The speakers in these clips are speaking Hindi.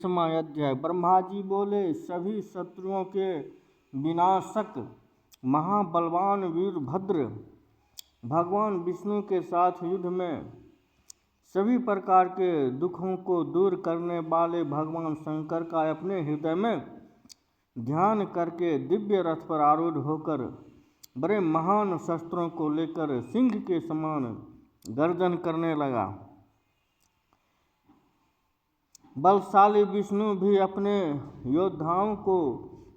अध्याय। ब्रह्मा जी बोले, सभी शत्रुओं के विनाशक महाबलवान वीरभद्र भगवान विष्णु के साथ युद्ध में सभी प्रकार के दुखों को दूर करने वाले भगवान शंकर का अपने हृदय में ध्यान करके दिव्य रथ पर आरूढ़ होकर बड़े महान शस्त्रों को लेकर सिंह के समान गर्जन करने लगा। बलशाली विष्णु भी अपने योद्धाओं को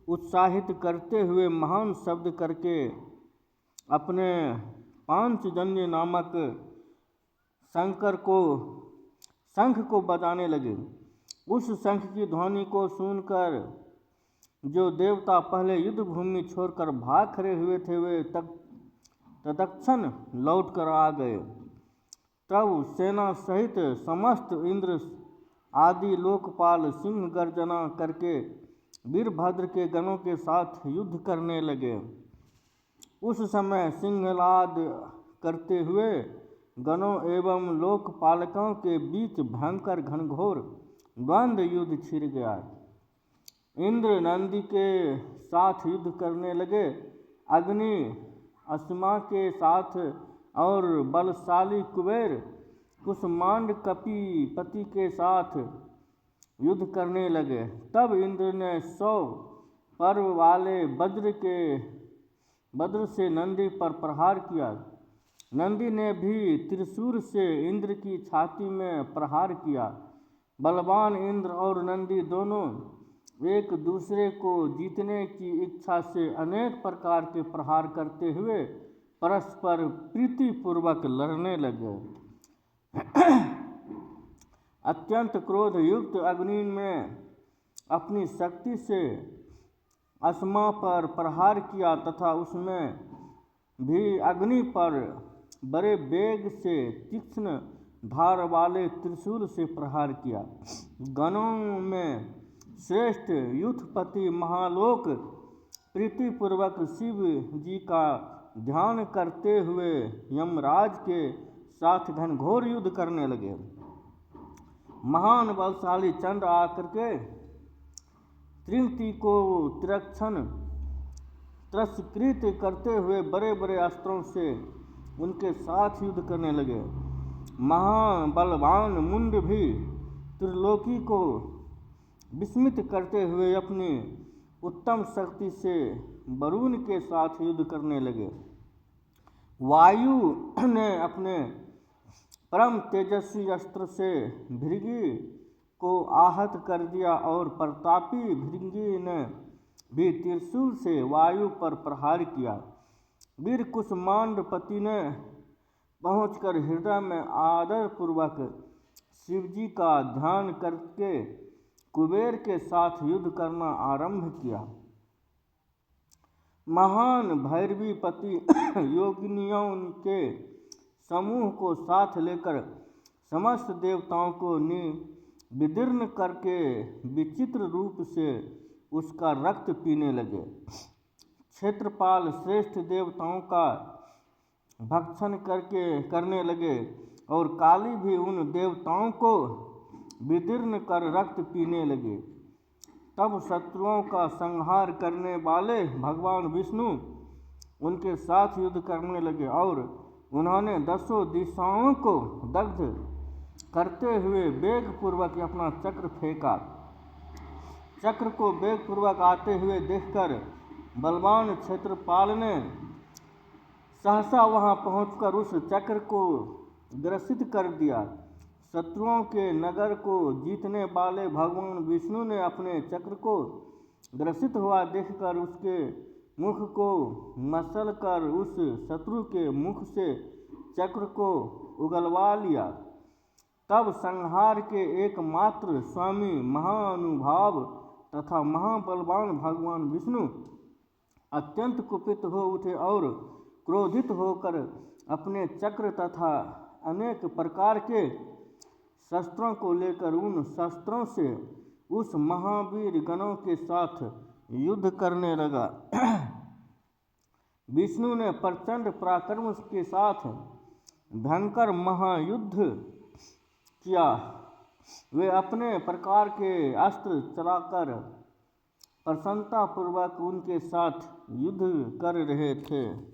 उत्साहित करते हुए महान शब्द करके अपने पांचजन्य नामक शंख को बजाने लगे। उस शंख की ध्वनि को सुनकर जो देवता पहले युद्ध भूमि छोड़कर भाग खड़े हुए थे वे तत्क्षण लौट कर आ गए। तब सेना सहित समस्त इंद्र आदि लोकपाल सिंह गर्जना करके वीरभद्र के गणों के साथ युद्ध करने लगे। उस समय सिंहनाद करते हुए गणों एवं लोकपालकों के बीच भयंकर घनघोर द्वंद्व युद्ध छिड़ गया। इंद्र नंदी के साथ युद्ध करने लगे, अग्नि अश्मा के साथ और बलशाली कुबेर कुसुमांड कपिपति के साथ युद्ध करने लगे। तब इंद्र ने 100 पर्व वाले वज्र से नंदी पर प्रहार किया। नंदी ने भी त्रिशूल से इंद्र की छाती में प्रहार किया। बलवान इंद्र और नंदी दोनों एक दूसरे को जीतने की इच्छा से अनेक प्रकार के प्रहार करते हुए परस्पर प्रीतिपूर्वक लड़ने लगे। अत्यंत क्रोध युक्त अग्नि में अपनी शक्ति से अश्मा पर प्रहार किया तथा उसमें भी अग्नि पर बड़े वेग से तीक्ष्ण धार वाले त्रिशूल से प्रहार किया। गणों में श्रेष्ठ युद्धपति महालोक प्रीतिपूर्वक शिव जी का ध्यान करते हुए यमराज के साथ घनघोर युद्ध करने लगे। महान बलशाली चंद्र आकर के त्रिमूर्ति को तिरस्कृत करते हुए बड़े बड़े अस्त्रों से उनके साथ युद्ध करने लगे। महाबलवान मुंड भी त्रिलोकी को विस्मित करते हुए अपनी उत्तम शक्ति से वरुण के साथ युद्ध करने लगे। वायु ने अपने परम तेजस्वी अस्त्र से भृगु को आहत कर दिया और प्रतापी भृगु ने भी त्रिशूल से वायु पर प्रहार किया। वीर कुसुमांडपति ने पहुंचकर हृदय में आदरपूर्वक शिवजी का ध्यान करके कुबेर के साथ युद्ध करना आरंभ किया। महान भैरवी पति योगिनियों के समूह को साथ लेकर समस्त देवताओं को विदीर्ण करके विचित्र रूप से उसका रक्त पीने लगे। क्षेत्रपाल श्रेष्ठ देवताओं का भक्षण करने लगे और काली भी उन देवताओं को विदीर्ण कर रक्त पीने लगे। तब शत्रुओं का संहार करने वाले भगवान विष्णु उनके साथ युद्ध करने लगे और उन्होंने 10 दिशाओं को दग्ध करते हुए वेगपूर्वक अपना चक्र फेंका। चक्र को वेगपूर्वक आते हुए देखकर बलवान क्षेत्रपाल ने सहसा वहां पहुंचकर उस चक्र को ग्रसित कर दिया। शत्रुओं के नगर को जीतने वाले भगवान विष्णु ने अपने चक्र को ग्रसित हुआ देखकर उसके मुख को मसल कर उस शत्रु के मुख से चक्र को उगलवा लिया। तब संहार के एकमात्र स्वामी महानुभाव तथा महाबलवान भगवान विष्णु अत्यंत कुपित हो उठे और क्रोधित होकर अपने चक्र तथा अनेक प्रकार के शस्त्रों को लेकर उन शस्त्रों से उस महावीर गणों के साथ युद्ध करने लगा। विष्णु ने प्रचंड पराक्रम के साथ भयंकर महायुद्ध किया। वे अपने प्रकार के अस्त्र चलाकर प्रसन्नतापूर्वक उनके साथ युद्ध कर रहे थे।